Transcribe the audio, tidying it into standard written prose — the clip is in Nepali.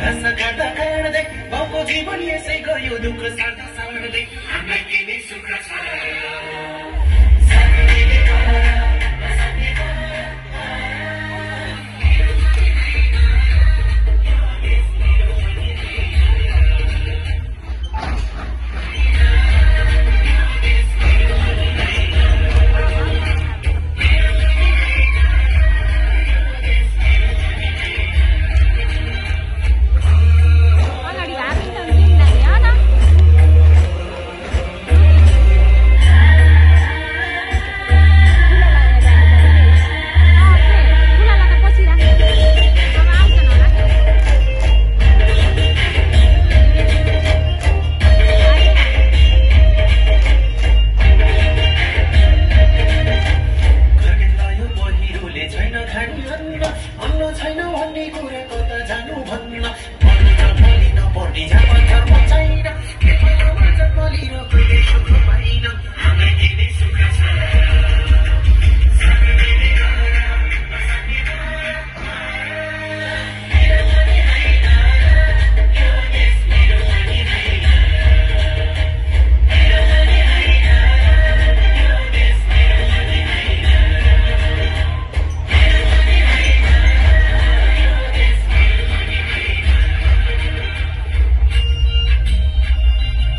घाँस काट्दा काट्दै बाउको जीवन यसै गयो दुःख सार्दा सार्दै हामीलाई के नै सुख छ छैन भन्ने कुरा